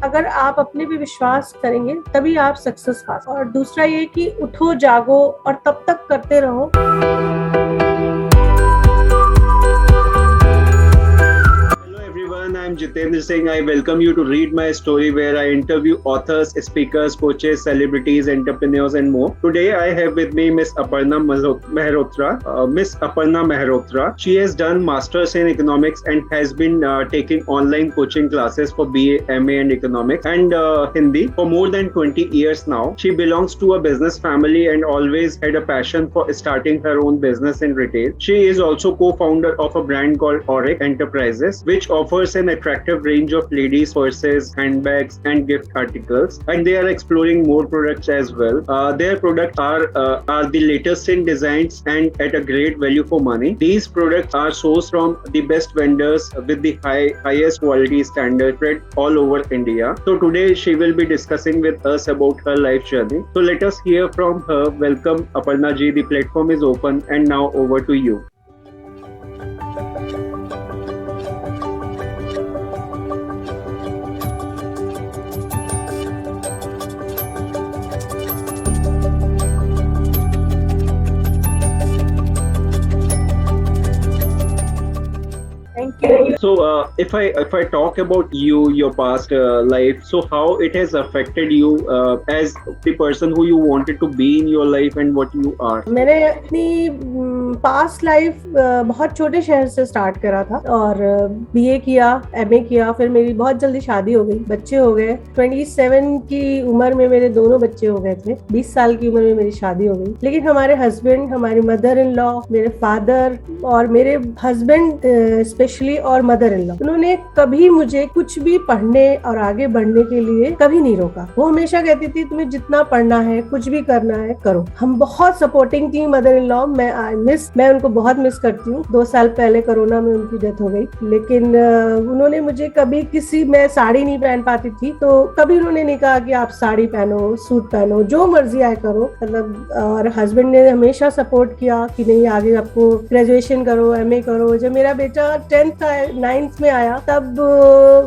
अगर आप अपने पे विश्वास करेंगे तभी आप सक्सेस पा सकते। और दूसरा ये कि उठो जागो और तब तक करते रहो। I'm Jitendra Singh. I welcome you to read my story where I interview authors, speakers, coaches, celebrities, entrepreneurs and more. Today I have with me Miss Aparna Mehrotra. Miss Aparna Mehrotra. She has done Masters in Economics and has been taking online coaching classes for BA, MA and Economics and Hindi for more than 20 years now. She belongs to a business family and always had a passion for starting her own business in retail. She is also co-founder of a brand called Auric Enterprises, which offers an attractive range of ladies' purses, handbags, and gift articles, and they are exploring more products as well. Their products are the latest in designs and at a great value for money. These products are sourced from the best vendors with the highest quality standard spread all over India. So today she will be discussing with us about her life journey. So let us hear from her. Welcome, Aparna ji. The platform is open, and now over to you. So if I talk about you, your past life, so how it has affected you as the person who you wanted to be in your life and what you are. मैंने अपनी past life बहुत छोटे शहर से start करा था और BA किया, एमए किया, फिर मेरी बहुत जल्दी शादी हो गई, बच्चे हो गए। 27 की उम्र में मेरे दोनों बच्चे हो गए थे। 20 साल की उम्र में मेरी शादी हो गई। लेकिन हमारे हस्बैंड, हमारी मदर इन लॉ, मेरे फादर और मेरे हस्बैंड स्पेशली और मदर इन लॉ, उन्होंने कभी मुझे कुछ भी पढ़ने और आगे बढ़ने के लिए कभी नहीं रोका। वो हमेशा कहती थी तुम्हें जितना पढ़ना है, कुछ भी करना है करो। हम बहुत सपोर्टिंग थी मदर इन लॉ। मैं उनको बहुत मिस करती हूँ। 2 साल पहले कोरोना में उनकी डेथ हो गई। लेकिन उन्होंने मुझे कभी मैं साड़ी नहीं पहन पाती थी तो कभी उन्होंने नहीं कहा कि आप साड़ी पहनो, सूट पहनो, जो मर्जी आए करो। मतलब और हस्बैंड ने हमेशा सपोर्ट किया कि नहीं आगे आपको ग्रेजुएशन करो, एमए करो। जब मेरा बेटा 10th 9th में आया तब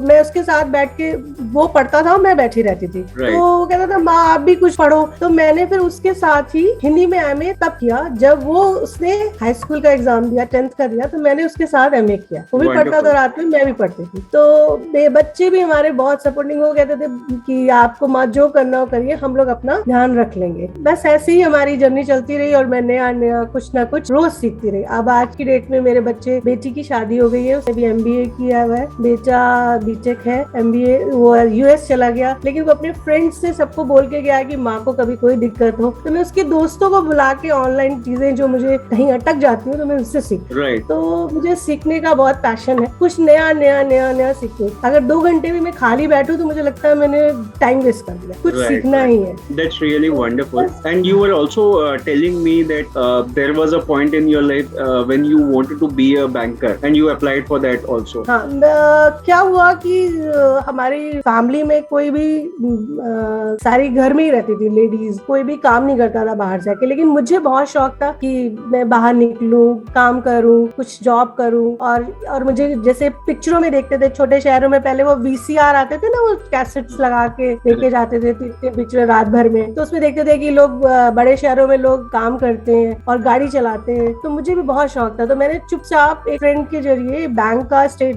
मैं उसके साथ बैठ के, वो पढ़ता था, मैं बैठी रहती थी। तो वो कहता था माँ आप भी कुछ पढ़ो। तो मैंने फिर उसके साथ ही हिंदी में एमए तब किया जब उसने हाई स्कूल का एग्जाम दिया, 10th का दिया, तो मैंने उसके साथ एमए किया। वो भी पढ़ता था रात में, मैं भी पढ़ती थी। तो बच्चे भी हमारे बहुत सपोर्टिंग। वो कहते थे कि आपको माँ जो करना हो करिए, हम लोग अपना ध्यान रख लेंगे। बस ऐसे ही हमारी जर्नी चलती रही और मैं नया नया कुछ ना कुछ रोज सीखती रही। अब आज की डेट में मेरे बच्चे, बेटी की शादी हो गई है, उसने भी एमबीए किया हुआ है, बेटा बीटेक है, एमबीए, वो यूएस चला गया। लेकिन वो अपने फ्रेंड्स से सबको बोल के गया कि माँ को कभी कोई दिक्कत हो तो मैं उसके दोस्तों को बुला के ऑनलाइन चीजें जो मुझे कहीं अटक जाती हूँ तो मैं उससे सीख। तो मुझे सीखने का बहुत पैशन है, कुछ नया नया नया नया सीखूं। अगर 2 घंटे भी मैं खाली बैठूं तो मुझे लगता है मैंने टाइम वेस्ट कर दिया। कुछ सीखना ही है। That's really wonderful. And you were also telling me that there was a point in your life when you wanted to be a banker and you applied for that also. हाँ, क्या हुआ कि हमारी फैमिली में कोई भी सारी घर में ही रहती थी लेडीज, कोई भी काम नहीं करता था बाहर जाके। लेकिन मुझे बहुत शौक था कि मैं बाहर निकलूं, काम करूं, कुछ जॉब करूं। और मुझे जैसे पिक्चरों में देखते थे, छोटे शहरों में पहले वो वीसीआर आते थे ना, वो कैसेट्स लगा के देखे जाते थे पिक्चर रात भर में। तो उसमें देखते थे कि लोग बड़े शहरों में लोग काम करते हैं और गाड़ी चलाते हैं। तो मुझे भी बहुत शौक था। तो मैंने चुपचाप एक फ्रेंड के जरिए बैंक का, स्टेट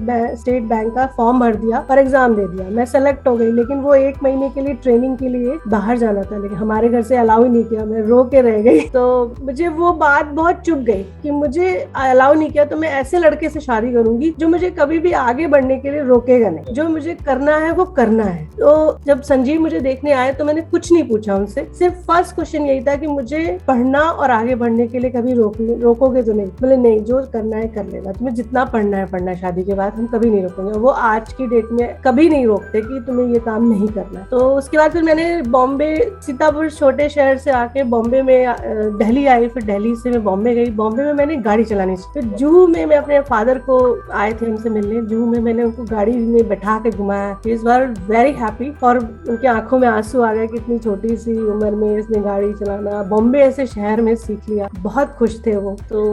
बैंक का फॉर्म भर दिया और एग्जाम दे दिया। मैं सेलेक्ट हो गई। लेकिन वो 1 महीने के लिए ट्रेनिंग के लिए बाहर जाना था, लेकिन हमारे घर से अलाउ ही नहीं किया। मैं रो के रह गई। तो मुझे वो बात बहुत चुभ गई कि मुझे अलाउ नहीं किया तो मैं ऐसे लड़के से शादी करूंगी जो मुझे कभी भी आगे बढ़ने के लिए रोकेगा नहीं। जो मुझे करना है वो करना है। तो जब संजीव मुझे देखने आए तो मैंने कुछ नहीं पूछा उनसे। सिर्फ फर्स्ट क्वेश्चन यही था कि मुझे पढ़ना और आगे बढ़ने के लिए कभी रोकोगे तो नहीं? बोले नहीं, जो करना है कर लेना, तुम्हें जितना पढ़ना है पढ़ना, शादी के बाद हम कभी नहीं रोकेंगे। वो आज की डेट में कभी नहीं रोकते कि तुम्हें ये काम नहीं करना। तो उसके बाद फिर मैंने बॉम्बे, सीतापुर छोटे शहर से आके बॉम्बे में दिल्ली आई, फिर दिल्ली से मैं बॉम्बे गई। बॉम्बे में मैंने गाड़ी चलानी सीखी। फिर जूहू में मैं अपने फादर को आए थे हमसे मिलने, जूहू में मैंने उनको गाड़ी में बैठा के घुमाया। ही इज वेरी हैप्पी और उनके आंखों में आंसू आ गए कि इतनी छोटी सी उम्र में इसने गाड़ी चलाना, बॉम्बे ऐसे शहर में सीख लिया। बहुत खुश थे वो। तो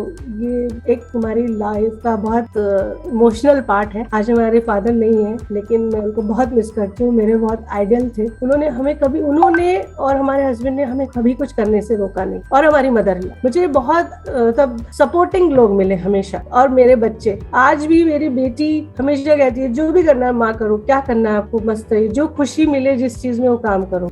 ये एक हमारी लाइफ का बहुत इमोशनल पार्ट है। आज हमारे फादर नहीं है, लेकिन मैं उनको बहुत मिस करती हूँ। मेरे बहुत आइडियल थे। उन्होंने और हमारे हस्बैंड ने हमें कभी कुछ करने से रोका नहीं। और हमारी मदर ने मुझे बहुत तब सपोर्टिंग लोग मिले हमेशा। और मेरे बच्चे आज भी, मेरी बेटी हमेशा कहती है जो भी करना है माँ करो, क्या करना है आपको, मस्त है, जो खुशी मिले जिस चीज में वो काम करो।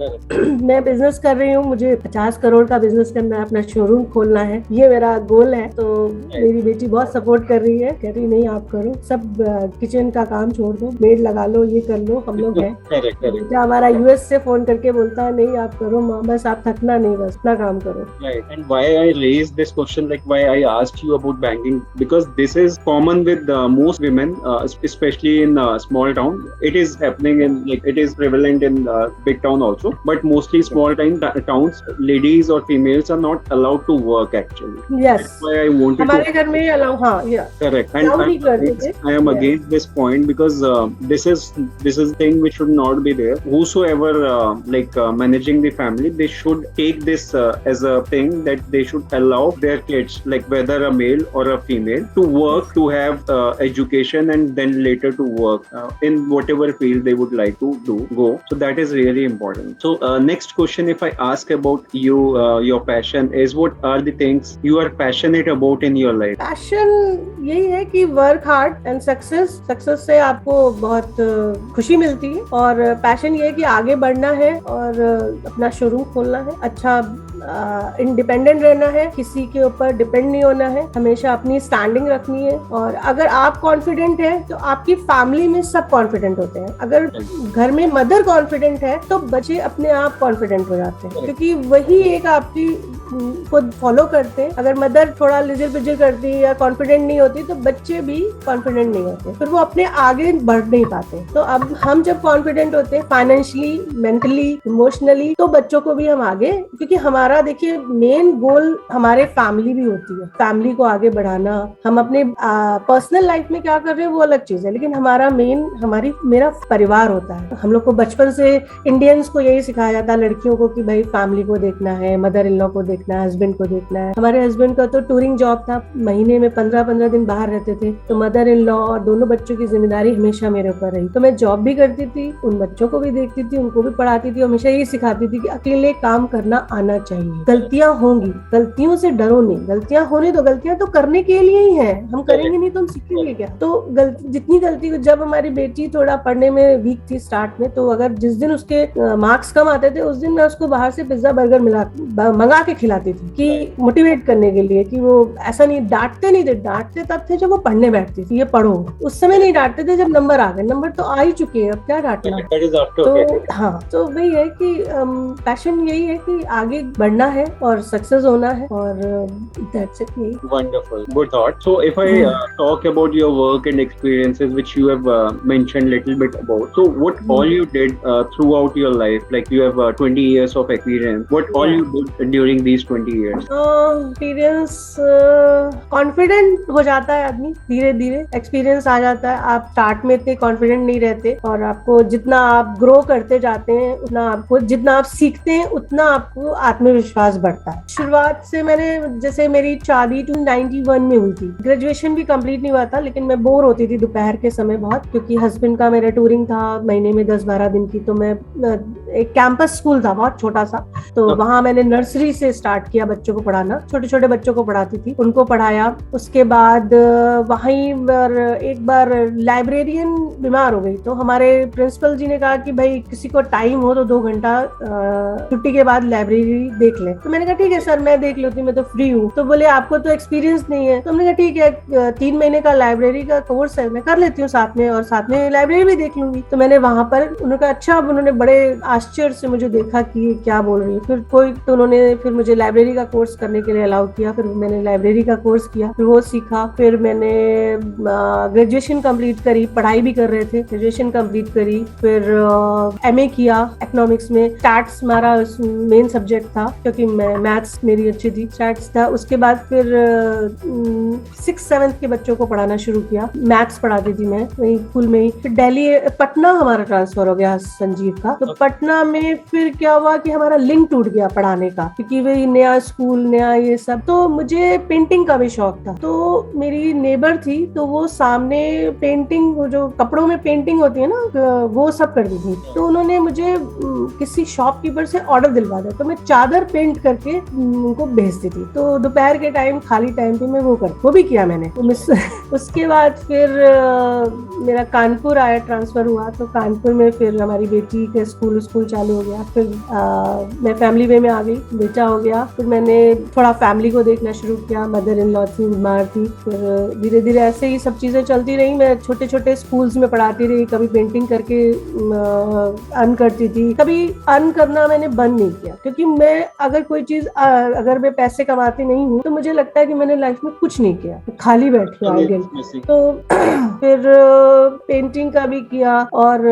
मैं बिजनेस कर रही हूँ, मुझे 50 करोड़ का बिजनेस करना है, अपना शोरूम खोलना है, ये मेरा गोल है। तो मेरी बेटी बहुत सपोर्ट कर रही है, कह रही नहीं आप करो, सब किचन का काम छोड़ दो, मेड लगा लो, ये कर लो, हम लोग हैं। बेटा हमारा यूएस से फोन करके बोलता है नहीं आप करो माँ, बस आप थकना नहीं, बस अपना काम करो। Right. And why I raised this question, like why I asked you about banking, because this is common with most women, especially in small town. It is happening in, like, it is prevalent in big town also, but mostly small towns, ladies or females are not allowed to work actually. Yes. That's why I wanted हमारे घर में allow, हाँ, yeah. Correct. And I am against this point because this is thing which should not be there. Whosoever managing the family, they should take this as a thing that they should allow their kids, like whether a male or a female, to work, to have education, and then later to work in whatever field they would like to go. So that is really important. So next question, if I ask about you, your passion is, what are the things you are passionate about in your life? Passion यही है कि work hard and success से आपको बहुत खुशी मिलती है। और पैशन ये है कि आगे बढ़ना है और अपना शोरूम खोलना है, अच्छा इंडिपेंडेंट रहना है, किसी के ऊपर डिपेंड नहीं होना है, हमेशा अपनी स्टैंडिंग रखनी है। और अगर आप कॉन्फिडेंट है तो आपकी फैमिली में सब कॉन्फिडेंट होते हैं। अगर घर में मदर कॉन्फिडेंट है तो बच्चे अपने आप कॉन्फिडेंट हो जाते हैं, क्योंकि वही एक आपकी खुद फॉलो करते हैं। अगर मदर थोड़ा लिजर पिजर करती है या कॉन्फिडेंट नहीं होती तो बच्चे भी कॉन्फिडेंट नहीं होते, फिर वो अपने आगे बढ़ नहीं पाते। तो अब हम जब कॉन्फिडेंट होते हैं फाइनेंशियली, मेंटली, इमोशनली, तो बच्चों को भी हम आगे, क्योंकि हमारा देखिए मेन गोल हमारे फैमिली भी होती है, फैमिली को आगे बढ़ाना। हम अपने पर्सनल लाइफ में क्या कर रहे हैं वो अलग चीज है, लेकिन हमारा मेरा परिवार होता है। हम लोग को बचपन से इंडियंस को यही सिखाया जाता है लड़कियों को कि भाई फैमिली को देखना है, मदर इन लॉ को देखना है, हस्बैंड को देखना है। हमारे हस्बैंड का तो टूरिंग जॉब था, महीने में 15-15 दिन बाहर रहते थे, तो मदर इन लॉ और दोनों बच्चों की जिम्मेदारी हमेशा मेरे ऊपर रही। तो मैं जॉब भी करती थी, उन बच्चों को भी देखती थी, उनको भी पढ़ाती थी, हमेशा यही सिखाती थी कि अकेले काम करना आना चाहिए। गलतियां होंगी, गलतियों से डरो नहीं, गलतियां होने तो गलतियां तो करने के लिए ही है, हम करेंगे नहीं तो हम सीखेंगे क्या। तो जितनी गलती, जब हमारी बेटी थोड़ा पढ़ने में वीक थी स्टार्ट में, तो अगर जिस दिन उसके मार्क्स कम आते थे उस दिन मैं उसको बाहर से पिज्जा बर्गर मंगा के खिलाती थी, कि मोटिवेट करने के लिए, कि वो ऐसा नहीं, डांटते नहीं थे, डांटते तब थे जब वो पढ़ने बैठती थी, ये पढ़ो। उस समय नहीं डांटते थे जब नंबर आ गए, नंबर तो आ ही चुके हैं, अब क्या डांटना। तो हाँ, तो वही है कि पैशन यही है कि आगे बढ़ना है और सक्सेस होना है, और that's it. Wonderful, good thought. So if I talk about your work and experiences which you have mentioned little bit about, so what all you did throughout your life, like you have 20 years of experience, what all you did during these 20 years? Experience, confident हो जाता है आदमी, धीरे धीरे experience आ जाता है। आप start में इतने कॉन्फिडेंट नहीं रहते, और आपको जितना आप ग्रो करते जाते हैं उतना आपको, जितना आप सीखते हैं उतना आपको आत्मविश्वास बढ़ता है। शुरुआत से मैंने, जैसे मेरी शादी 1991 में हुई थी, ग्रेजुएशन भी कंप्लीट नहीं हुआ था, लेकिन मैं बोर होती थी दोपहर के समय बहुत, क्योंकि हस्बैंड का मेरा टूरिंग था महीने में 10-12 दिन की। तो मैं, एक कैंपस स्कूल था बहुत छोटा सा, तो वहां मैंने नर्सरी से स्टार्ट किया बच्चों को पढ़ाना, छोटे छोटे बच्चों को पढ़ाती थी, उनको पढ़ाया। उसके बाद वहीं पर एक बार लाइब्रेरियन बीमार हो गई, तो हमारे प्रिंसिपल जी ने कहा कि भाई किसी को टाइम हो तो 2 घंटा छुट्टी के बाद लाइब्रेरी देख ले। तो मैंने कहा ठीक है सर, मैं देख लेती हूँ, मैं तो फ्री हूँ। तो बोले आपको तो एक्सपीरियंस नहीं है। तो हमने कहा ठीक है, 3 महीने का लाइब्रेरी का कोर्स है, मैं कर लेती हूँ साथ में, और साथ में लाइब्रेरी भी देख लूंगी। तो मैंने वहां पर, उन्होंने कहा अच्छा। अब उन्होंने बड़े आश्चर्य से मुझे देखा कि क्या बोल रही है। फिर उन्होंने फिर मुझे लाइब्रेरी का कोर्स करने के लिए अलाउ किया। फिर मैंने लाइब्रेरी का कोर्स किया, फिर वो सीखा। फिर मैंने ग्रेजुएशन कंप्लीट करी, पढ़ाई भी कर रहे थे, ग्रेजुएशन कंप्लीट करी। फिर एमए किया इकोनॉमिक्स में, स्टैट्स हमारा मेन सब्जेक्ट था, क्योंकि मैथ्स मेरी अच्छी थी, स्टैट्स था। उसके बाद फिर 6th-7th के बच्चों को पढ़ाना शुरू किया, मैथ्स पढ़ाती थी मैं वही स्कूल में ही। फिर दिल्ली, पटना हमारा ट्रांसफर हो गया संजीव का, तो पटना पटना में फिर क्या हुआ कि हमारा लिंक टूट गया पढ़ाने का, क्योंकि वही नया स्कूल नया ये सब। तो मुझे पेंटिंग का भी शौक था, तो मेरी नेबर थी, तो वो सामने पेंटिंग, वो जो कपड़ों में पेंटिंग होती है ना, वो सब कर दी थी। तो उन्होंने मुझे किसी शॉपकीपर से ऑर्डर दिलवा दिया, तो मैं चादर पेंट करके उनको भेजती थी। तो दोपहर के टाइम खाली टाइम पे मैं वो भी किया मैंने। उसके बाद फिर मेरा कानपुर आया, ट्रांसफर हुआ, तो कानपुर में फिर हमारी बेटी का स्कूल चालू हो गया। फिर मैं फैमिली वे में आ गई, बेटा हो गया। फिर मैंने थोड़ा फैमिली को देखना शुरू किया, मदर इन लॉ थी, बीमार थी। फिर धीरे धीरे ऐसे ही सब चीजें चलती रही। मैं छोटे छोटे स्कूल्स में पढ़ाती रही, कभी पेंटिंग करके अर्न करती थी। कभी अर्न करना मैंने बंद नहीं किया, क्योंकि मैं अगर कोई चीज अगर मैं पैसे कमाती नहीं हूँ तो मुझे लगता है कि मैंने लाइफ में कुछ नहीं किया, खाली बैठ के आइडियल। तो फिर पेंटिंग का भी किया और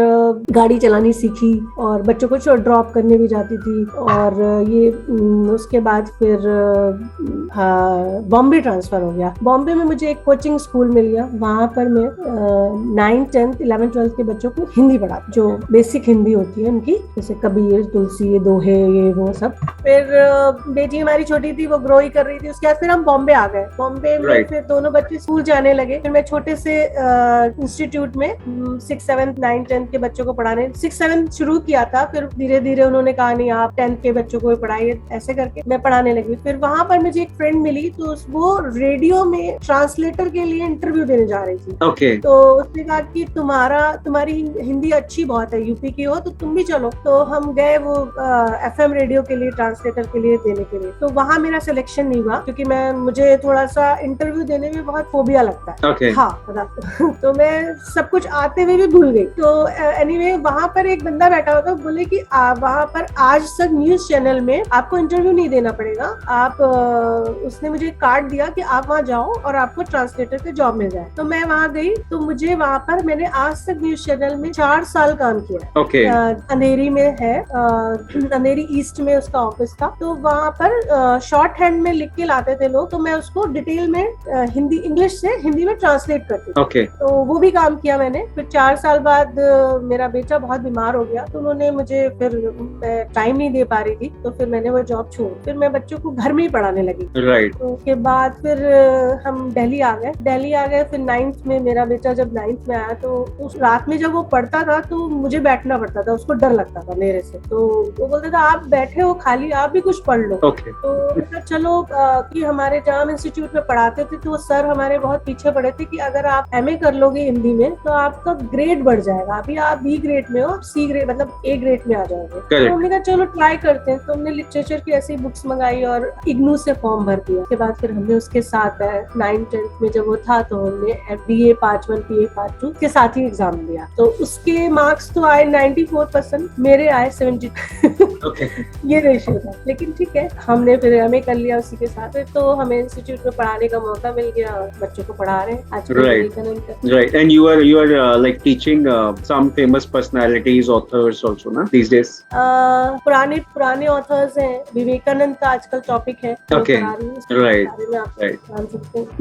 गाड़ी चलानी सीखी और बच्चों को ड्रॉप करने भी जाती थी। और ये उसके बाद फिर बॉम्बे ट्रांसफर हो गया। बॉम्बे में मुझे एक कोचिंग स्कूल मिल गया, वहां पर मैं 9th 10th 11th 12th के बच्चों को हिंदी पढ़ाती, जो बेसिक हिंदी होती है उनकी, जैसे कबीर, तुलसी, ये दोहे, ये वो सब। फिर बेटी हमारी छोटी थी, वो ग्रो ही कर रही थी। उसके बाद फिर हम बॉम्बे आ गए। बॉम्बे में फिर दोनों बच्चे स्कूल जाने लगे। फिर मैं छोटे से इंस्टीट्यूट में 6th 7th 9th 10th के बच्चों को पढ़ाने 6th 7th शुरू किया था। फिर धीरे धीरे उन्होंने कहा नहीं, आप 10th के बच्चों को पढ़ाइए, ऐसे करके मैं पढ़ाने लगी। फिर वहां पर मुझे एक फ्रेंड मिली, तो वो रेडियो में ट्रांसलेटर के लिए इंटरव्यू देने जा रही थी। तो उसने कहा कि तुम्हारी हिंदी अच्छी बहुत है, यूपी की हो, तो तुम भी चलो। तो हम गए वो FM रेडियो के लिए, ट्रांसलेटर के लिए देने के लिए। तो वहां मेरा सिलेक्शन नहीं हुआ, क्योंकि मुझे थोड़ा सा इंटरव्यू देने में बहुत फोबिया लगता है। हाँ, तो मैं सब कुछ आते हुए भी भूल गई। तो एनीवे वहां पर एक बंदा बैठा हुआ था, बोले कि वहां पर आज तक न्यूज चैनल में आपको इंटरव्यू नहीं देना पड़ेगा, आप उसने मुझे कार्ड दिया कि आप वहां जाओ और आपको ट्रांसलेटर के जॉब मिल जाए। तो मैं वहां गई, तो मुझे वहां पर मैंने आज तक न्यूज चैनल में 4 साल काम किया। अंधेरी में है, अंधेरी ईस्ट में उसका ऑफिस था। तो वहां पर शॉर्ट हैंड में लिख के लाते थे लोग, तो मैं उसको डिटेल में हिंदी इंग्लिश से हिंदी में ट्रांसलेट करती थी। तो वो भी काम किया मैंने। फिर 4 साल बाद मेरा बेटा बहुत बीमार हो गया, तो उन्होंने मुझे फिर टाइम नहीं दे पा रही थी, तो फिर मैंने वो जॉब छोड़, फिर मैं बच्चों को घर में ही पढ़ाने लगी। तो उसके बाद फिर हम दिल्ली आ गए। फिर 9th में मेरा बेटा जब 9th में आया, तो उस रात में जब वो पढ़ता था तो मुझे बैठना पड़ता था, उसको डर लगता था मेरे से। तो वो बोलता था आप बैठे हो खाली, आप भी कुछ पढ़ लो। तो चलो कि हमारे जहाँ इंस्टीट्यूट में पढ़ाते थे, तो वो सर हमारे बहुत पीछे पड़े थे कि अगर आप MA कर लोगे हिंदी में तो आपका ग्रेड बढ़ जाएगा। अभी आप B ग्रेड में हो, आप C ग्रेड मतलब A ग्रेड में आ जाओगे। तो हमने कहा चलो ट्राई करते हैं। तो हमने लिटरेचर की ऐसी बुक्स मंगाई और इग्नू से फॉर्म भर दिया। उसके बाद फिर हमने उसके साथ 9th 10th में जब वो था, तो हमने BA Part 1 PA Part 2 के साथ ही एग्जाम दिया। तो उसके मार्क्स तो आए 94%, मेरे आए 72। ये रेशियो था, लेकिन ठीक है, हमने फिर MA कर लिया उसी के साथ। तो हमें इंस्टीट्यूट में पढ़ाने का मौका मिल गया और बच्चों को पढ़ा रहे हैं आज। Right. And you are like teaching some famous personalities, authors also, na, these days? पुराने authors हैं, विवेकानंद का आजकल टॉपिक है। Right.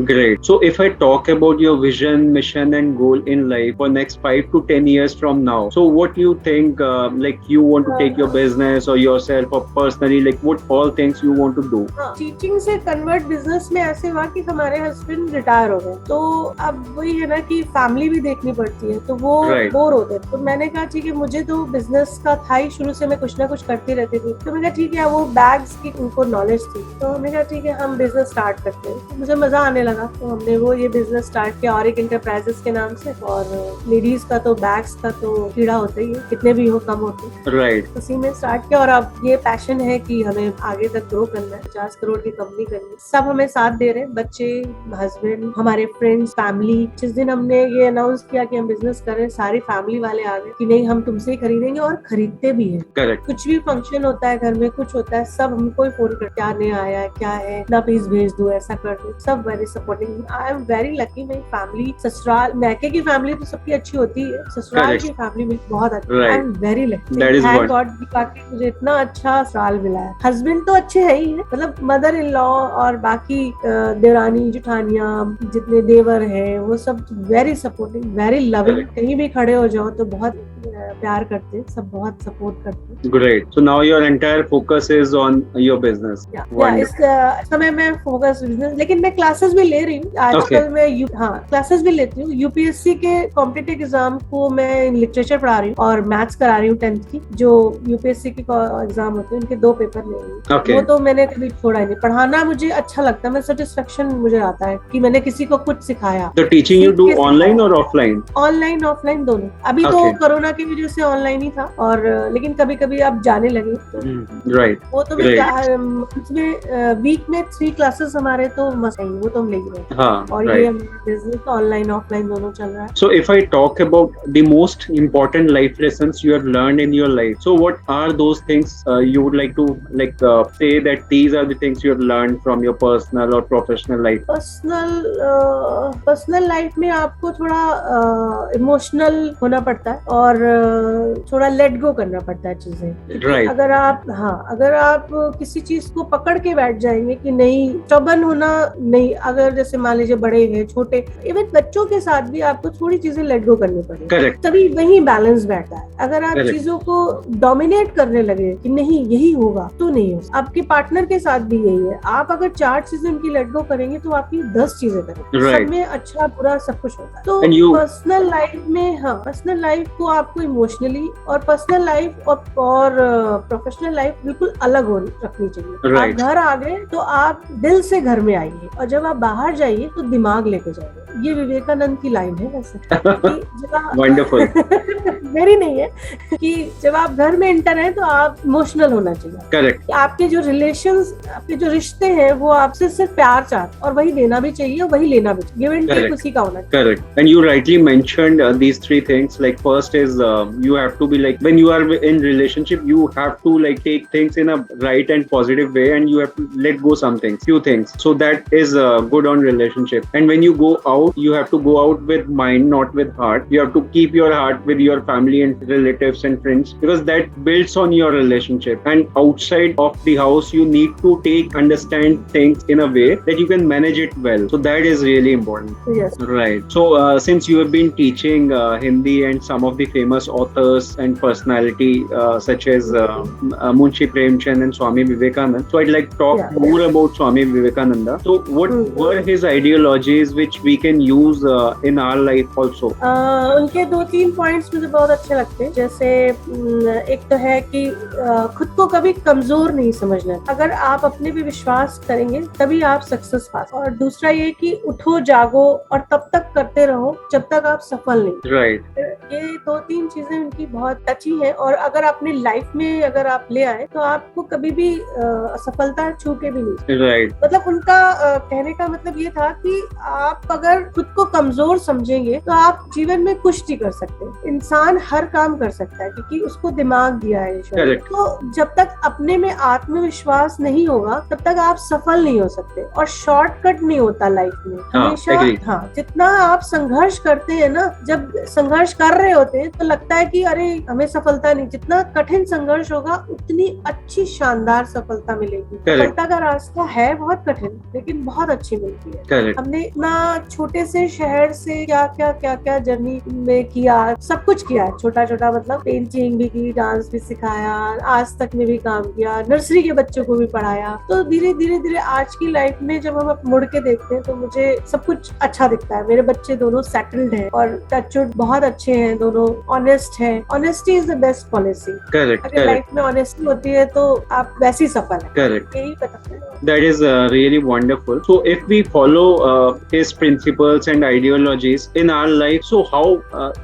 Great. So if I talk about your vision, mission and goal in life for next 5 to 10 years from now, so what do you think, like you want to take your business or yourself or personally, like what all things you want to do? Teaching से convert business में ऐसे हुआ कि हमारे husband retire हो गए, तो अब वही है ना कि फैमिली भी देखनी पड़ती है, तो वो बोर होते। तो मैंने कहा ठीक है, मुझे तो बिजनेस का था ही, शुरू से मैं कुछ ना कुछ करती रहती थी। तो मैंने कहा ठीक है, वो बैग्स की उनको नॉलेज थी, तो हमने कहा ठीक है हम बिजनेस स्टार्ट करते हैं। तो मुझे मजा आने लगा, तो हमने वो ये बिजनेस स्टार्ट किया ऑरिक एंटरप्राइजेस के नाम से। और लेडीज का तो बैग्स का तो कीड़ा होता ही है, कितने भी हो कम होते। उसी में स्टार्ट किया और अब ये पैशन है कि हमें आगे तक ग्रो करना है, 50 करोड़ की कंपनी करनी है। सब हमें साथ दे रहे हैं, बच्चे, हस्बैंड, हमारे फ्रेंड्स, फैमिली। जिस दिन हमने ये अनाउंस किया कि हम बिजनेस कर रहे हैं, सारी फैमिली वाले आ गए कि नहीं हम तुमसे ही खरीदेंगे, और खरीदते भी हैं। कुछ भी फंक्शन होता है घर में, कुछ होता है, सब हमको ही फोन करते, क्या नया आया है, क्या है ना, प्लीज भेज दो, ऐसा कर दो। सब very supporting. I am very lucky. मेरी फैमिली, ससुराल, मैके की फैमिली तो सबकी अच्छी होती है, ससुराल की फैमिली मेरी बहुत अच्छी। I am very lucky. Thank God कि मुझे मुझे इतना अच्छा ससुराल मिला है। हस्बैंड तो अच्छे है ही है, मतलब मदर इन लॉ और बाकी देवरानी जेठानियां जितने देवर हैं वो सब वेरी सपोर्टिंग, वेरी लविंग। कहीं भी खड़े हो जाओ तो बहुत प्यार करते हैं, सब बहुत सपोर्ट करते हैं। Great. So now your entire focus is on your business. इस समय मैं फोकस बिजनेस, लेकिन मैं क्लासेस भी ले रही हूँ आजकल। मैं क्लासेस भी लेती हूँ। यूपीएससी के कॉम्पिटिटिव एग्जाम को मैं लिटरेचर पढ़ा रही हूँ और मैथ्स करा रही हूँ 10th की। जो यूपीएससी के एग्जाम होते हैं उनके 2 पेपर ले रही हूँ। वो तो मैंने कभी छोड़ा ही नहीं। पढ़ाना मुझे अच्छा लगता है, मैं सेटिस्फेक्शन मुझे आता है कि मैंने किसी को कुछ सिखाया। तो टीचिंग यू डू ऑनलाइन और ऑफलाइन? ऑनलाइन ऑफलाइन दोनों। अभी तो कोरोना की वजह से ऑनलाइन ही था, और लेकिन कभी कभी आप जाने लगे तो राइट। वो तो वीक में 3 क्लासेस हमारे तो मस्त है, वो तो हम ले रहे हैं। हाँ, और ये बिजनेस ऑनलाइन ऑफलाइन दोनों चल रहा है। So if I talk about the most important life lessons you have learned in your life, so what are those things you would like to say that these are the things you have learned from your personal or professional life? Personal life में आपको थोड़ा emotional होना पड़ता है और थोड़ा let go करना पड़ता है चीजें। Right. अगर आप किसी चीज को पकड़ के बैठ जाएंगे कि नहीं, स्टबर्न होना नहीं। अगर जैसे मान लीजिए बड़े हैं, छोटे, इवन बच्चों के साथ भी आपको थोड़ी चीजें लेट गो करनी पड़ेगी, तभी वही बैलेंस बैठता है। अगर आप चीजों को डोमिनेट करने लगे कि नहीं यही होगा तो नहीं होगा। आपके पार्टनर के साथ भी यही है। आप अगर 4 चीजें उनकी लेट गो करेंगे तो आपकी 10 चीजें करेंगे। सब में अच्छा बुरा सब कुछ होता है। तो पर्सनल लाइफ में पर्सनल लाइफ को आपको इमोशनली और पर्सनल लाइफ और प्रोफेशनल लाइफ बिल्कुल अलग रखनी चाहिए। आप घर आ गए तो आप दिल से घर में आइए, और जब आप बाहर जाइए तो दिमाग लेके जाइए। ये विवेकानंद की लाइन है वैसे। वंडरफुल। मेरी नहीं है कि जब आप घर में एंटर हैं तो आप इमोशनल होना चाहिए। करेक्ट। आपके जो रिलेशंस, आपके जो रिश्ते हैं वो आपसे सिर्फ प्यार चाहते, और वही देना भी चाहिए और वही लेना भी चाहिए। गिव एंड टेक उसी का होना चाहिए। Correct. And you rightly mentioned these 3 things. Like first is you have to be like, when you are in relationship you have to like take things in a right and positive way, and you have to let go few things, so that is good on relationship. And when you go out, you have to go out with mind, not with heart. You have to keep your heart with your family and relatives and friends, because that builds on your relationship. And outside of the house you need to understand things in a way that you can manage it well, so that is really important. Yes, right. So since you have been teaching Hindi and some of the famous authors and personality such as Munshi Premchand and Swami Vivekananda, so I'd like to talk more about Swami Vivekananda. So what were his ideologies which we can use in our life also? उनके 2-3 points मुझे बहुत अच्छे लगते हैं। जैसे एक तो है कि खुद को कभी कमजोर नहीं समझना। अगर आप अपने पे विश्वास करेंगे तभी आप सक्सेस पा। और दूसरा ये कि उठो जागो और तब तक करते रहो जब तक आप सफल नहीं। राइट। ये 2-3 चीजें उनकी बहुत अच्छी हैं, और अगर अपनी लाइफ में अगर आप ले आए तो आपको कभी भी असफलता छू के भी नहीं। राइट। मतलब उनका कहने का मतलब ये था कि आप अगर खुद को कमजोर समझेंगे तो आप जीवन में कुछ नहीं कर सकते। इंसान हर काम कर सकता है क्योंकि उसको दिमाग दिया है ईश्वर ने। तो जब तक अपने में आत्मविश्वास नहीं होगा तब तक आप सफल नहीं हो सकते, और शॉर्टकट नहीं होता लाइफ में। हमेशा जितना आप संघर्ष करते हैं ना, जब संघर्ष कर रहे होते हैं तो लगता है कि अरे हमें सफलता नहीं। जितना कठिन संघर्ष होगा उतनी अच्छी शानदार सफलता मिलेगी। सफलता का रास्ता है बहुत कठिन, लेकिन बहुत अच्छी मिलती है। हमने इतना छोटे से शहर से क्या जर्नी में किया, सब कुछ किया। छोटा छोटा मतलब पेंटिंग भी की, डांस भी सिखाया, आज तक में भी काम किया, नर्सरी के बच्चों को भी पढ़ाया। तो धीरे धीरे आज की लाइफ में जब हम मुड़ के देखते हैं तो मुझे सब कुछ अच्छा दिखता है। मेरे बच्चे दोनों सेटल्ड हैं और टचवुड बहुत अच्छे हैं, दोनों ऑनेस्ट हैं। Honesty is the best policy. अगर लाइफ में ऑनेस्टी होती है तो आप वैसे ही सफल हैं। करेक्ट। यही पता है। That is really wonderful. So if we follow his principles and ideologies in our life, so how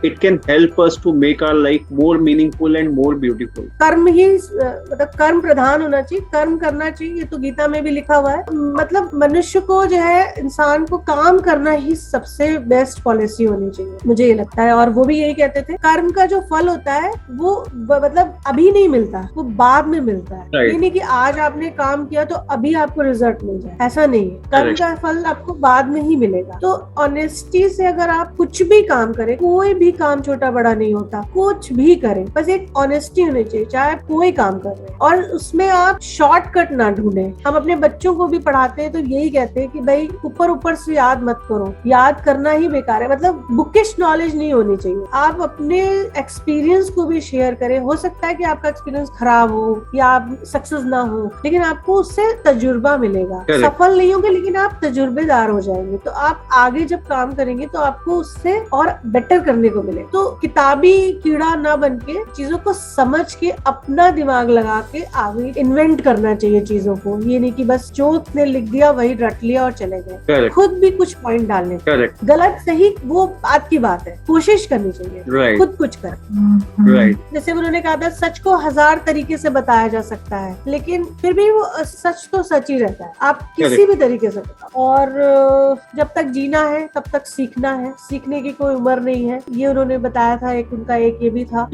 it can help us to make our life more meaningful and more beautiful? कर्म ही मतलब कर्म प्रधान होना चाहिए, कर्म करना चाहिए। ये तो गीता में भी लिखा हुआ है। मतलब मनुष्य को जो है, इंसान को काम करना ही सबसे बेस्ट पॉलिसी होनी चाहिए, मुझे ये लगता है। और वो भी यही कहते थे, कर्म का जो फल होता है वो मतलब अभी नहीं मिलता, वो बाद में मिलता है। ये नहीं कि आज आपने काम किया तो अभी आपको रिजल्ट मिल जाए, ऐसा नहीं है। कर्म का फल आपको बाद में ही मिलेगा। तो ऑनेस्टी से अगर आप कुछ भी काम करें, कोई भी काम छोटा बड़ा नहीं होता, कुछ भी करें, बस एक ऑनेस्टी होनी चाहिए। चाहे चाहे कोई काम कर रहे हैं, और उसमें आप शॉर्टकट ना ढूंढें। हम अपने बच्चों को भी पढ़ाते हैं तो यही कहते हैं कि भाई ऊपर ऊपर से याद मत करो, याद करना ही बेकार है, मतलब बुकिश नॉलेज नहीं होनी चाहिए। आप अपने एक्सपीरियंस को भी शेयर करें। हो सकता है कि आपका एक्सपीरियंस खराब हो या आप सक्सेस ना हो, लेकिन आपको उससे तजुर्बा मिलेगा। सफल नहीं होंगे लेकिन आप तजुर्बेदार हो जाएंगे, तो आप आगे जब काम करेंगे तो आपको उससे और बेटर करने को मिले। तो किताबी कीड़ा ना बन के चीजों को समझ के अपना दिमाग लगा के आगे इन्वेंट करना चाहिए चीजों को। ये नहीं कि बस जो उसने लिख दिया वही रट लिया और चले गए। खुद भी कुछ पॉइंट डालने, गलत सही वो बात की बात है, कोशिश करनी चाहिए खुद कुछ कर। जैसे उन्होंने कहा था सच को 1000 तरीके से बताया जा सकता है, लेकिन फिर भी वो सच तो सच ही रहता है, आप किसी भी तरीके से बताओ। और जब तक जीना है तब तक सीखना है, सीखने की कोई उम्र नहीं है, ये उन्होंने बताया था। एक उनका एक ये भी था,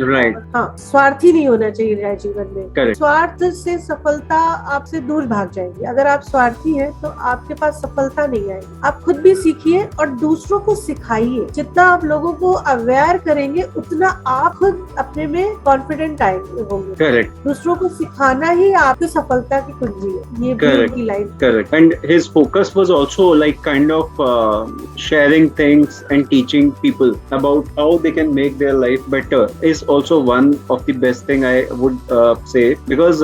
हाँ, स्वार्थी नहीं होना चाहिए जीवन में। स्वार्थ से सफलता आपसे दूर भाग जाएगी। अगर आप स्वार्थी हैं तो आपके पास सफलता नहीं आएगी। आप खुद भी सीखिए और दूसरों को सिखाइए। जितना आप लोगों को अवेयर करेंगे उतना आप खुद अपने में कॉन्फिडेंट होंगे। दूसरों को सिखाना ही आपकी सफलता की कुंजी है। ये भी उनकी life. Correct. And his focus was also like kind of sharing things and teaching people about how they can make their life better is also one of the best thing I would say, because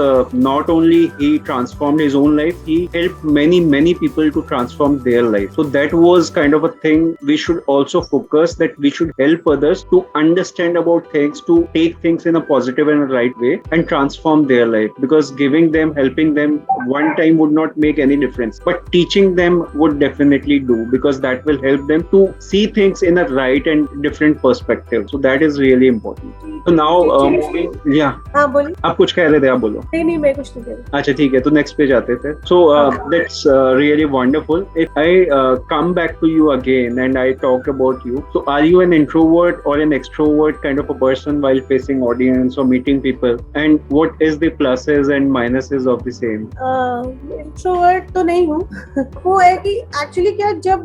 not only he transformed his own life, he helped many people to transform their life. So that was kind of a thing we should also focus, that we should help others to understand about things, to take things in a positive and a right way and transform their life, because giving them, helping them one time would not make any difference, but teaching them would definitely do, because that will help them to see things in a right and different perspective. So that is really important. So now हाँ बोलिए। आप कुछ कह रहे थे, आप बोलो। नहीं मैं कुछ नहीं कह रही। अच्छा ठीक है, तो नेक्स्ट पे जाते थे। So that's really wonderful. If I come back to you again and I talk about you, so are you an introvert or an extrovert kind of a person while facing audience or meeting people, and what is the pluses and minuses of the same? Introvert तो नहीं हूँ। वो है कि actually क्या, जब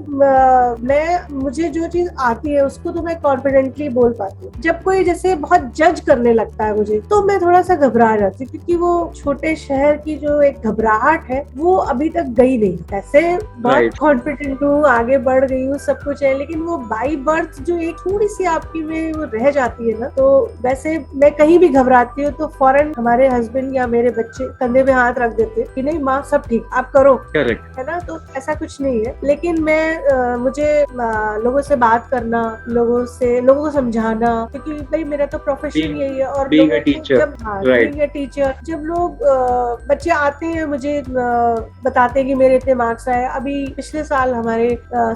मुझे जो चीज आती है उसको तो मैं कॉन्फिडेंटली बोल पाती हूँ। जब कोई जैसे बहुत जज करने लगता है मुझे, तो मैं थोड़ा सा घबरा जाती हूँ, क्योंकि वो छोटे शहर की जो एक घबराहट है वो अभी तक गई नहीं। ऐसे बहुत कॉन्फिडेंट हूँ, आगे बढ़ गई हूँ, सब कुछ है, लेकिन वो बाई बर्थ जो एक थोड़ी सी आपकी में वो रह जाती है ना। तो वैसे मैं कहीं भी घबराती हूँ तो फौरन हमारे हस्बैंड या मेरे बच्चे कंधे में हाथ रख देते कि नहीं माँ सब ठीक, आप करो, है ना। तो ऐसा कुछ नहीं है, लेकिन मैं मुझे लोगों से बात करना, लोगों को समझाना, क्योंकि भाई मेरा तो प्रोफेशन यही है। और being a teacher, being a teacher, जब लोग बच्चे आते हैं मुझे बताते हैं कि मेरे इतने मार्क्स आए। अभी पिछले साल हमारे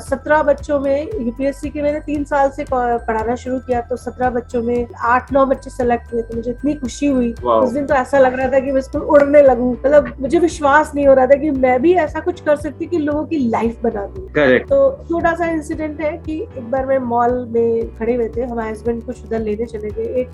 17 बच्चों में, यूपीएससी के मैंने 3 साल से पढ़ाना शुरू किया, तो 17 बच्चों में 8-9 बच्चे सेलेक्ट हुए, तो मुझे इतनी खुशी हुई। उस दिन तो ऐसा लग रहा था कि मैं इसको उड़ने लगूं, मतलब मुझे विश्वास नहीं हो रहा था कि मैं भी ऐसा कुछ कर सकती कि लोगों की लाइफ बना दूं। तो छोटा सा इंसिडेंट है कि एक बार मैं मॉल में खड़े हुए थे, हमारे हस्बैंड कुछ उधर लेने चले गए। एक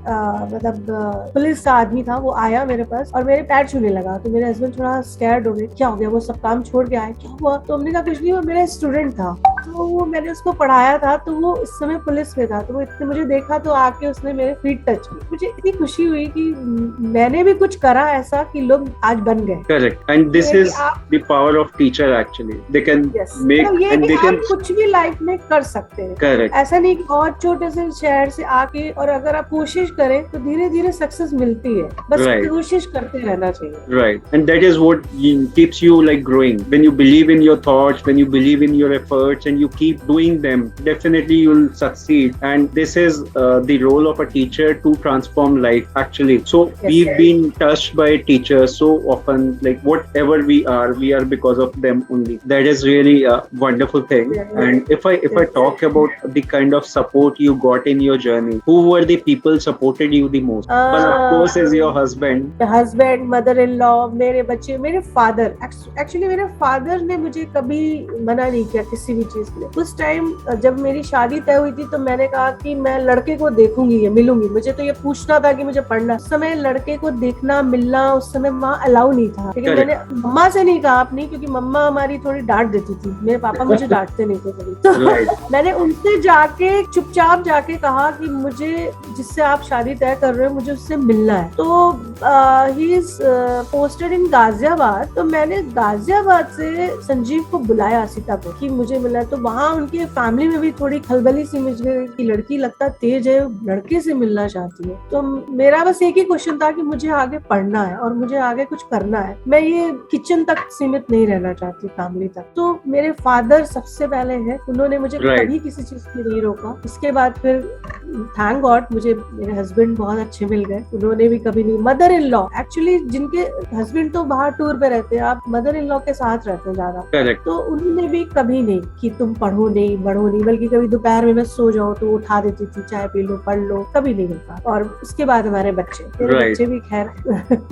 मतलब पुलिस का आदमी था, वो आया मेरे पास और मेरे पैर छूने लगा, तो मेरे हस्बैंड थोड़ा स्कैर्ड हो गए, क्या हो गया, वो सब काम छोड़ के आया, क्या हुआ। तो हमने कहा कुछ नहीं, वो मेरा स्टूडेंट था, तो वो मैंने उसको पढ़ाया था, तो वो इस समय पुलिस में था, तो वो इतने मुझे देखा तो आके उसने मेरे फीट टच की। मुझे इतनी खुशी हुई कि मैंने भी कुछ करा ऐसा कि लोग आज बन गए। Correct, and this is the power of teacher actually, they can make and they can कुछ भी लाइफ में कर सकते हैं। करेक्ट, ऐसा नहीं कि बहुत छोटे से शहर से आके, और अगर आप कोशिश करें तो धीरे धीरे सक्सेस मिलती है, बस कोशिश करते रहना चाहिए। Right, and that is what keeps you like growing. When you believe in your thoughts, when you believe in your efforts and you keep doing them, definitely you'll succeed. And this is the role of a teacher to transform life actually. So we've been touched by teachers so often, like whatever we are because of them only. That is really a wonderful thing. And if I talk about the kind of support you got in your journey, who were the people supported you the most? But of course is your husband. Husband, mother-in-law, मेरे बच्चे, मेरे father. Actually मेरे father ने मुझे कभी मना नहीं किया किसी भी चीज। उस टाइम जब मेरी शादी तय हुई थी तो मैंने कहा कि मैं लड़के को देखूंगी, मिलूंगी। मुझे तो ये पूछना था कि मुझे पढ़ना। उस समय लड़के को देखना, मिलना उस समय वहाँ अलाउ नहीं था, लेकिन मैंने मम्मा से नहीं कहा अपनी, क्योंकि मम्मा हमारी थोड़ी डांट देती थी, मेरे पापा मुझे डांटते नहीं थे कभी। तो मैंने उनसे जाके चुपचाप जाके कहा कि मुझे जिससे आप शादी तय कर रहे हो मुझे उससे मिलना है। है। तो he is posted in Ghaziabad. तो मैंने गाजियाबाद से संजीव को बुलाया सीतापुर कि मुझे मिला। तो वहाँ उनके फैमिली में भी थोड़ी खलबली सी मच गई कि लड़की लगता तेज है, लड़के से मिलना चाहती है। तो मेरा बस एक ही क्वेश्चन था कि मुझे आगे पढ़ना है और मुझे आगे कुछ करना है, मैं ये किचन तक सीमित नहीं रहना चाहती, फैमिली तक। तो मेरे फादर सबसे पहले हैं, उन्होंने मुझे कभी किसी चीज में नहीं रोका। इसके बाद फिर थैंक गॉड मुझे मेरे हस्बैंड बहुत अच्छे मिल गए, उन्होंने भी कभी नहीं। मदर इन लॉ एक्चुअली, जिनके हस्बैंड तो बाहर टूर पे रहते हैं, आप मदर इन लॉ के साथ रहते हैं ज्यादा, तो उन्होंने भी कभी नहीं कि तुम पढ़ो नहीं बढ़ो नहीं, बल्कि कभी दोपहर में मैं सो जाऊँ तो उठा देती थी, चाय पी लो पढ़ लो, कभी नहीं होता। और उसके बाद हमारे बच्चे, मेरे बच्चे भी खैर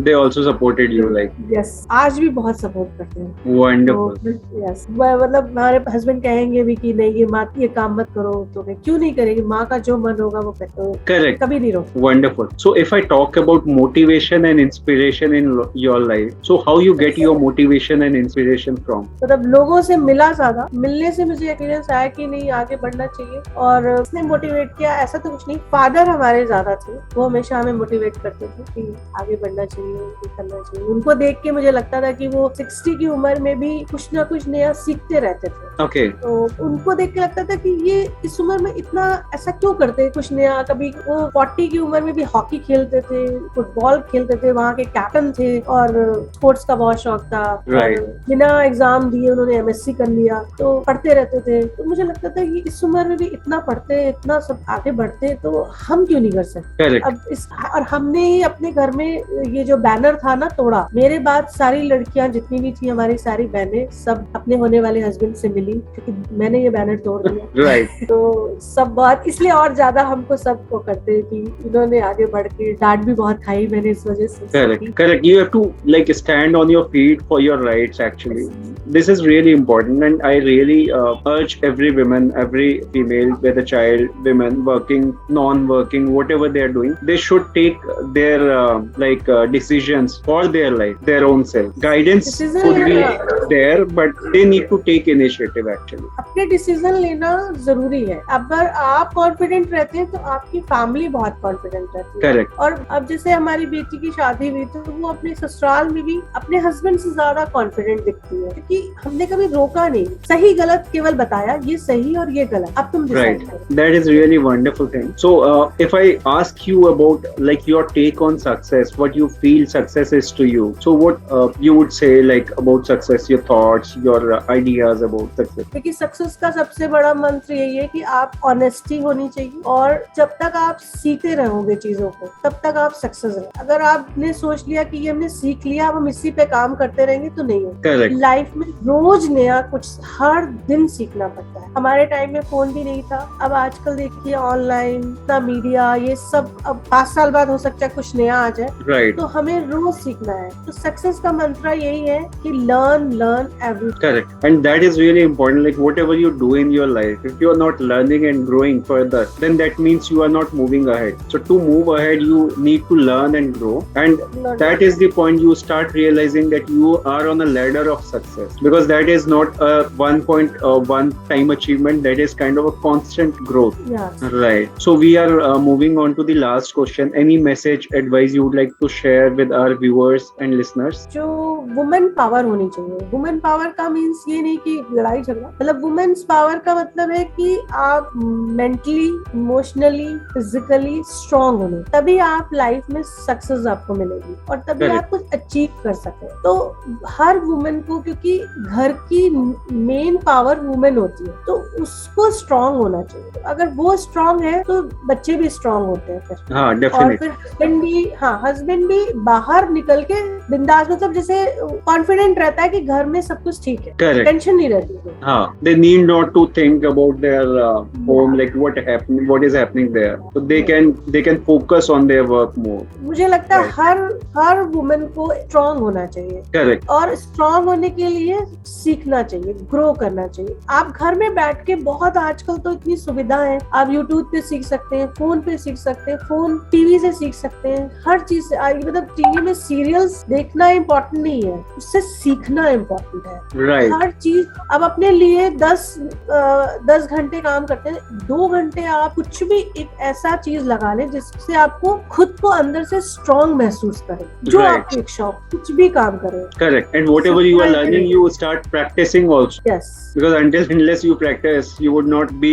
they also supported you like yes, आज भी बहुत सपोर्ट करते हैं। Wonderful. Yes, मतलब हमारे हस्बैंड कहेंगे भी कि नहीं ये माँ ये काम मत करो, तो मैं क्यों नहीं करेंगे, माँ का जो मन होगा वो करो। Correct. कभी नहीं रोक। Wonderful. So if I talk about motivation and inspiration in your life, so how you get your motivation and inspiration from? मतलब लोगों से मिला, ज्यादा मिलने से मुझे एक्सपीरियंस आया कि नहीं आगे बढ़ना चाहिए। और उसने मोटिवेट किया ऐसा तो कुछ नहीं, फादर हमारे ज्यादा थे, वो हमेशा हमें मोटिवेट करते थे कि आगे बढ़ना चाहिए, करना चाहिए। उनको देख के मुझे लगता था कि वो 60 की उम्र में भी कुछ ना कुछ नया सीखते रहते थे। Okay. तो उनको देख के लगता था कि ये इस उम्र में इतना ऐसा क्यों करते हैं कुछ नया। कभी वो 40 की उम्र में भी हॉकी खेलते थे, फुटबॉल खेलते थे, वहाँ के कैप्टन थे और स्पोर्ट्स का बहुत शौक था। Right. बिना एग्जाम दिए उन्होंने MSc कर लिया, तो पढ़ते रहते थे। तो मुझे लगता था कि इस उम्र में भी इतना पढ़ते हैं, इतना सब आगे बढ़ते हैं, तो हम क्यों नहीं कर सकते। Correct. अब इस और हमने ही अपने घर में ये जो बैनर था ना तोड़ा। मेरे बाद सारी लड़कियां जितनी भी थी, हमारी सारी बहनें सब अपने होने वाले हस्बैंड से मिली, क्योंकि मैंने ये बैनर तोड़ दिया। Right. तो सब बात इसलिए और ज्यादा हमको सबको करते हैं कि इन्होंने आगे बढ़ के, डांट भी बहुत खाई मैंने इस वजह से। Correct. Correct. You have to like stand on your feet for your rights actually. This is really important, and I really urge every woman, every female with a child, women working, non-working, whatever they are doing, they should take their decisions for their life, their own self. Guidance could be there, but they need to take initiative actually. अपने decision लेना जरूरी है। अगर आप confident रहते हैं तो आपकी फैमिली बहुत कॉन्फिडेंट रहती है। Correct. और अब जैसे हमारी बेटी की शादी हुई तो वो अपने ससुराल में भी अपने हस्बैंड से ज्यादा कॉन्फिडेंट दिखती है, क्योंकि हमने कभी रोका नहीं, सही गलत केवल बताया, ये सही और ये गलत, अब तुम डिसाइड करो। That is really wonderful thing. So if I ask you about like your take on success, what you feel success is to you, so what you would say like about success, your thoughts, your ideas about success? क्योंकि success का सबसे बड़ा मंत्र यही है कि आप honesty होनी चाहिए, और जब तक आप सीखते रहोगे चीजों को तब तक आप सक्सेस रहे। अगर आपने सोच लिया कि ये हमने सीख लिया, अब हम इसी पे काम करते रहेंगे तो नहीं होगा। लाइफ में रोज नया कुछ हर दिन सीखना पड़ता है। हमारे टाइम में फोन भी नहीं था, अब आजकल देखिए ऑनलाइन इतना मीडिया, ये सब अब 5 साल बाद हो सकता है कुछ नया आ जाए। Right. तो हमें रोज सीखना है। तो सक्सेस का मंत्र यही है कि learn everything. Correct. And that is really important. Like whatever you do in your life, if you are not learning and growing further, then that means you are not moving ahead. So to move ahead, you need to learn and grow. And that is the point you start realizing that you are on a ladder of success, because that is not a one time achievement. That is kind of a constant growth. Yes. Right. So we are moving on to the last question. Any message, advice you would like to share with our viewers and listeners? जो women power होनी चाहिए। Women power का means ये नहीं कि लड़ाई झगड़ा, मतलब वुमेन्स पावर का मतलब है कि आप मेंटली, इमोशनली, फिजिकली स्ट्रॉन्ग होने, तभी आप लाइफ में सक्सेस आपको मिलेगी और तभी आप कुछ अचीव कर सकते हैं। तो हर वुमेन को, क्योंकि घर की मेन पावर वुमेन होती है, तो उसको स्ट्रॉन्ग होना चाहिए। तो अगर वो स्ट्रॉन्ग है तो बच्चे भी स्ट्रॉन्ग होते हैं फिर। हाँ, और फिर हस्बैंड भी बाहर निकल के बिंदास, मतलब जैसे कॉन्फिडेंट रहता है कि घर में सब कुछ ठीक है, टेंशन नहीं रहती है। हाँ, they need not to think about their home, like what is happening there, so they can focus on their work more. मुझे लगता है हर वुमेन को स्ट्रॉन्ग होना चाहिए। Correct. और स्ट्रॉन्ग होने के लिए सीखना चाहिए, ग्रो करना चाहिए। आप घर में बैठ के बहुत, आजकल तो इतनी सुविधा है, आप यूट्यूब पे सीख सकते हैं, फोन पे सीख सकते हैं, टीवी से सीख सकते हैं, हर चीज से। मतलब टीवी में सीरियल्स देखना इम्पोर्टेंट नहीं है, उससे सीखना इम्पोर्टेंट है। राइट, हर चीज अब अपने लिए 10 घंटे काम करते हैं, 2 घंटे आप कुछ भी एक ऐसा चीज लगा लें जिससे आपको खुद को अंदर से स्ट्रांग महसूस करें, जो Right. आपकी इच्छा हो, कुछ भी काम करें। correct. And whatever you are learning, you start practicing also. Yes, Because unless you practice, you would not be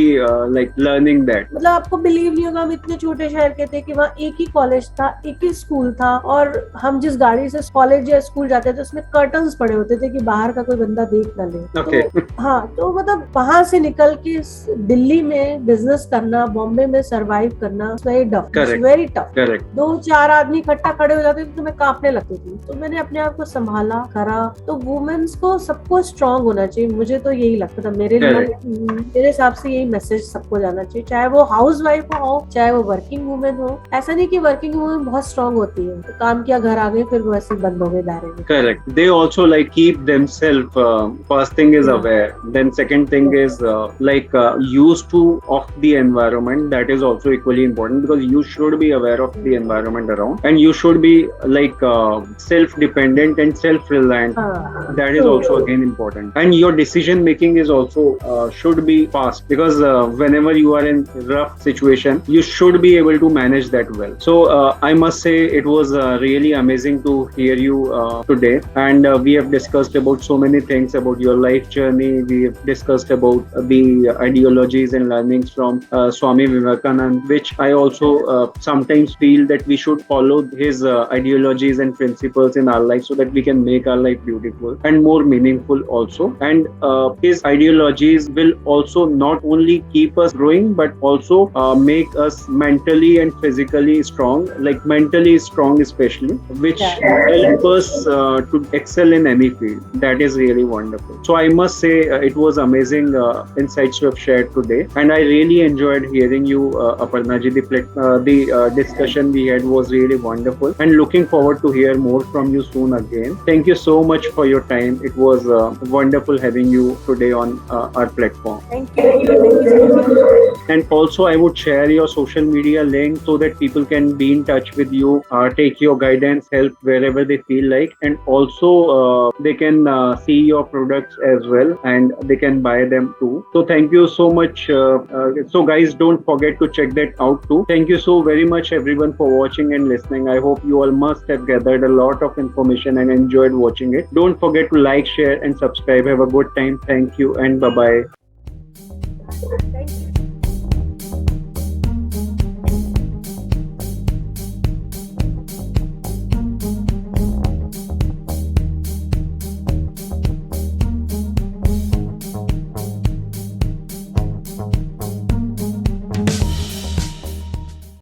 like learning that. मतलब आपको बिलीव नहीं होगा, हम इतने छोटे शहर के थे कि वहाँ एक ही कॉलेज था, एक ही स्कूल था, और हम जिस गाड़ी से कॉलेज या स्कूल जाते थे उसमें कर्टन्स पड़े होते थे कि बाहर का कोई बंदा देख न ले। Okay. तो हाँ, तो मतलब वहां से निकल के दिल्ली में बिजनेस करना, बॉम्बे में सरवाइव करना, very tough, Correct. Very tough. Correct. 2-4 आदमी इकट्ठा खड़े हो जाते थे तो मैं कांपने लगती थी, तो मैंने अपने आप को संभाला, करा। तो वुमेन्स को सबको स्ट्रांग होना चाहिए, मुझे तो यही लगता था। मेरे हिसाब से यही मैसेज सबको जाना चाहिए, चाहे वो हाउस वाइफ हो, चाहे वो वर्किंग वुमेन हो। ऐसा नहीं कि वर्किंग वुमेन बहुत स्ट्रांग होती है, तो काम किया घर आ गए फिर वो ऐसे बंद हो गए दायरे में। Correct. They also like keep themselves. First thing is aware. Then second thing is used to of the environment. That is also equally important because you should be aware of the environment around, and you should be self-dependent and self-reliant. That is also again important. And your decision making is also should be fast because whenever you are in rough situation, you should be able to manage that well. So I must say it was really amazing to hear you today, and we have discussed about so many things about your life journey. We have discussed about the ideologies and learnings from Swami Vivekananda, which I also sometimes feel that we should follow his ideologies and principles in our life so that we can make our life beautiful and more meaningful also. And his ideologies will also not only keep us growing but also make us mentally and physically strong, like mentally strong especially, which help us to excel in any field. That is really wonderful. So I must say it was amazing insights you have shared today, and I really enjoyed hearing you, Aparna ji. The discussion we had was really wonderful, and looking forward to hear more from you soon again. Thank you so much for your time. It was wonderful having you today on our platform. Thank you. Thank you so much. And also I would share your social media link so that people can be in touch with you, take your guidance, help wherever they feel like, and also they can see your products as well and they can buy them too. So thank you so much. So guys, don't forget to check that out too. Thank you so very much everyone for watching and listening. I hope you all must have gathered a lot of information and enjoyed watching it. Don't forget to like, share and subscribe. Have a good time. Thank you and bye bye. Thank you.